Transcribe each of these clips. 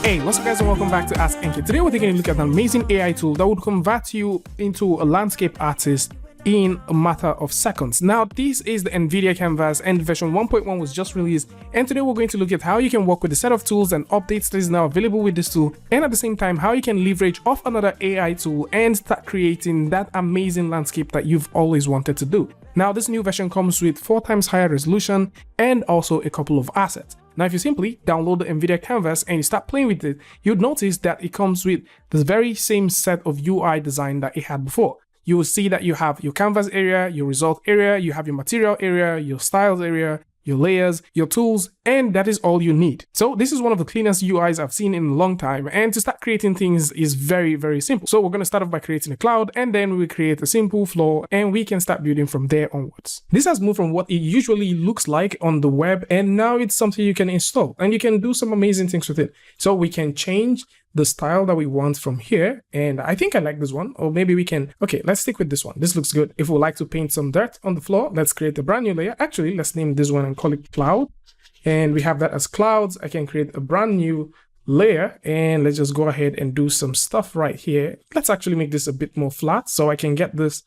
Hey, what's up guys, and welcome back to askNK. Today we're taking a look at an amazing AI tool that would convert you into a landscape artist in a matter of seconds. Now, this is the Nvidia Canvas and version 1.1 was just released, and today we're going to look at how you can work with the set of tools and updates that is now available with this tool, and at the same time how you can leverage off another AI tool and start creating that amazing landscape that you've always wanted to do. Now, this new version comes with 4 times higher resolution and also a couple of assets. Now, if you simply download the Nvidia Canvas and you start playing with it, you'd notice that it comes with the very same set of UI design that it had before. You will see that you have your canvas area, your result area, you have your material area, your styles area, your layers, your tools, and that is all you need. So this is one of the cleanest UIs I've seen in a long time, and to start creating things is very, very simple. So we're going to start off by creating a cloud, and then we create a simple floor, and we can start building from there onwards. This has moved from what it usually looks like on the web, and now it's something you can install, and you can do some amazing things with it. So we can change the style that we want from here, and I think I like this one, or maybe we can, okay, let's stick with this one. This looks good. If we like to paint some dirt on the floor, let's create a brand new layer. Actually, let's name this one and call it cloud, and we have that as clouds. I can create a brand new layer, and let's just go ahead and do some stuff right here. Let's actually make this a bit more flat so I can get this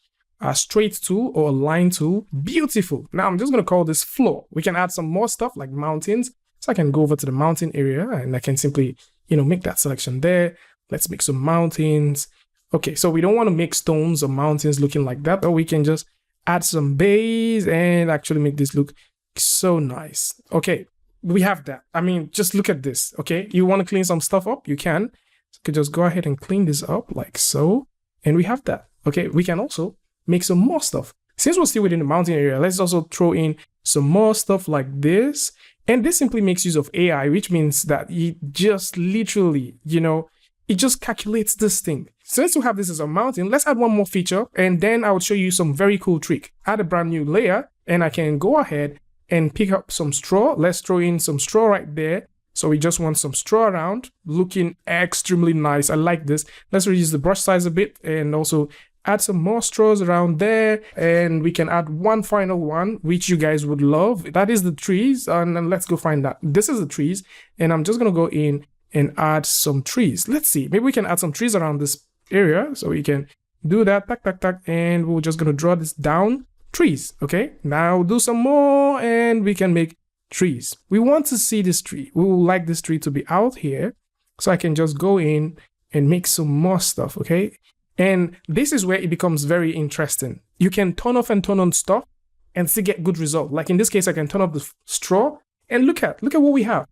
straight tool or a line tool. Beautiful. Now I'm just going to call this floor. We can add some more stuff like mountains, so I can go over to the mountain area and I can simply, make that selection there. Let's make some mountains. Okay, so we don't want to make stones or mountains looking like that, or we can just add some bays and actually make this look so nice. Okay, we have that. I mean, just look at this. Okay, you want to clean some stuff up, you can. So you could just go ahead and clean this up like so, and we have that. Okay, we can also make some more stuff. Since we're still within the mountain area, let's also throw in some more stuff like this. And this simply makes use of AI, which means that it just literally, it just calculates this thing. Since we have this as a mountain, let's add one more feature, and then I will show you some very cool trick. Add a brand new layer, and I can go ahead and pick up some straw. Let's throw in some straw right there. So we just want some straw around, looking extremely nice. I like this. Let's reduce the brush size a bit and also add some more straws around there, and we can add one final one which you guys would love. That is the trees, and let's go find that. This is the trees, and I'm just gonna go in and add some trees. Let's see, maybe we can add some trees around this area, so we can do that, and we're just gonna draw this down. Trees. Okay, now do some more and we can make trees. We want to see this tree. We would like this tree to be out here, so I can just go in and make some more stuff. Okay, and this is where it becomes very interesting. You can turn off and turn on stuff and still get good result. Like in this case, I can turn off the straw and look at what we have.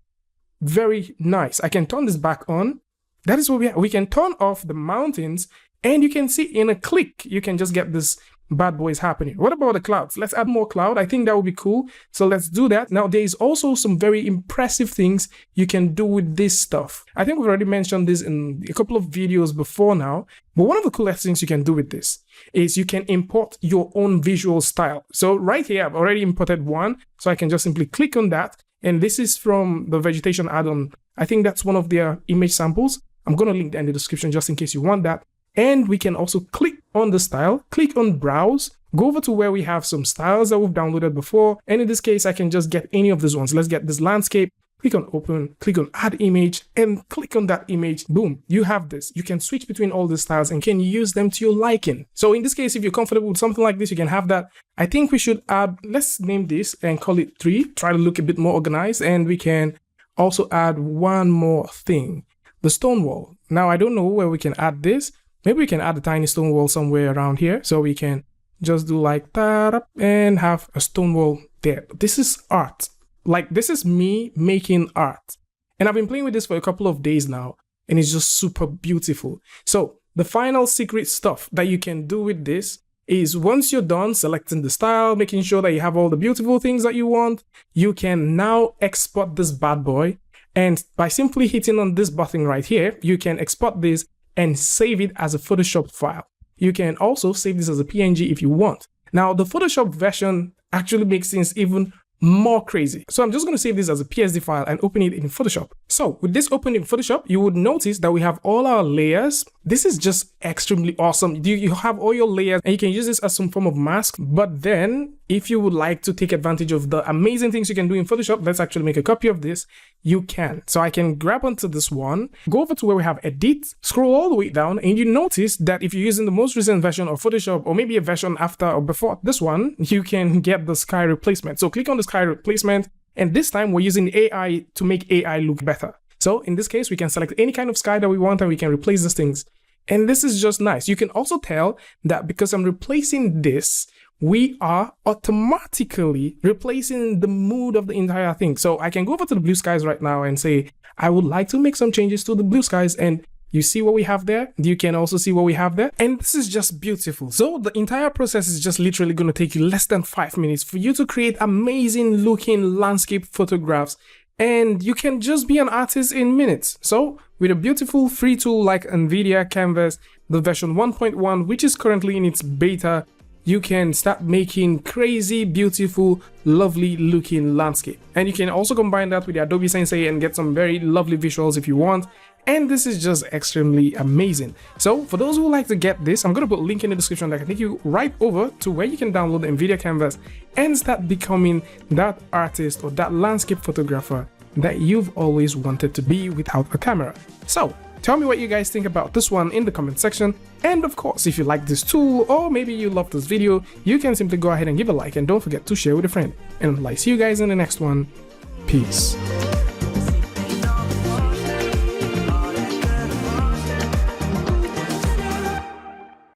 Very nice. I can turn this back on. That is what we have. We can turn off the mountains, and you can see in a click, you can just get this bad boys happening. What about the clouds? Let's add more cloud. I think that would be cool. So let's do that. Now, there is also some very impressive things you can do with this stuff. I think we've already mentioned this in a couple of videos before now, but one of the coolest things you can do with this is you can import your own visual style. So right here, I've already imported one, so I can just simply click on that. And this is from the Vegetation add-on. I think that's one of their image samples. I'm going to link that in the description just in case you want that. And we can also click on the style, click on browse, go over to where we have some styles that we've downloaded before. And in this case, I can just get any of these ones. Let's get this landscape, click on open, click on add image, and click on that image. Boom, you have this. You can switch between all the styles and can use them to your liking. So in this case, if you're comfortable with something like this, you can have that. I think we should add, let's name this and call it 3, try to look a bit more organized. And we can also add one more thing, the stone wall. Now, I don't know where we can add this. Maybe we can add a tiny stone wall somewhere around here. So we can just do like that and have a stone wall there. This is art. Like, this is me making art. And I've been playing with this for a couple of days now, and it's just super beautiful. So the final secret stuff that you can do with this is once you're done selecting the style, making sure that you have all the beautiful things that you want, you can now export this bad boy. And by simply hitting on this button right here, you can export this and save it as a Photoshop file. You can also save this as a PNG if you want. Now, the Photoshop version actually makes things even more crazy. So I'm just going to save this as a PSD file and open it in Photoshop. So with this opened in Photoshop, you would notice that we have all our layers. This is just extremely awesome. You have all your layers and you can use this as some form of mask, but then if you would like to take advantage of the amazing things you can do in Photoshop, let's actually make a copy of this. You can. So I can grab onto this one, go over to where we have edit, scroll all the way down, and you notice that if you're using the most recent version of Photoshop, or maybe a version after or before this one, you can get the sky replacement. So click on the sky replacement, and this time we're using AI to make AI look better. So in this case, we can select any kind of sky that we want and we can replace these things. And this is just nice. You can also tell that because I'm replacing this, we are automatically replacing the mood of the entire thing. So I can go over to the blue skies right now and say, I would like to make some changes to the blue skies, and you see what we have there. You can also see what we have there. And this is just beautiful. So the entire process is just literally going to take you less than 5 minutes for you to create amazing looking landscape photographs. And you can just be an artist in minutes. So with a beautiful free tool like Nvidia Canvas, the version 1.1, which is currently in its beta, you can start making crazy, beautiful, lovely looking landscape. And you can also combine that with the Adobe Sensei and get some very lovely visuals if you want. And this is just extremely amazing. So for those who would like to get this, I'm going to put a link in the description that can take you right over to where you can download the Nvidia Canvas and start becoming that artist or that landscape photographer that you've always wanted to be without a camera. So tell me what you guys think about this one in the comment section. And of course, if you like this tool or maybe you love this video, you can simply go ahead and give a like, and don't forget to share with a friend. And I'll see you guys in the next one. Peace.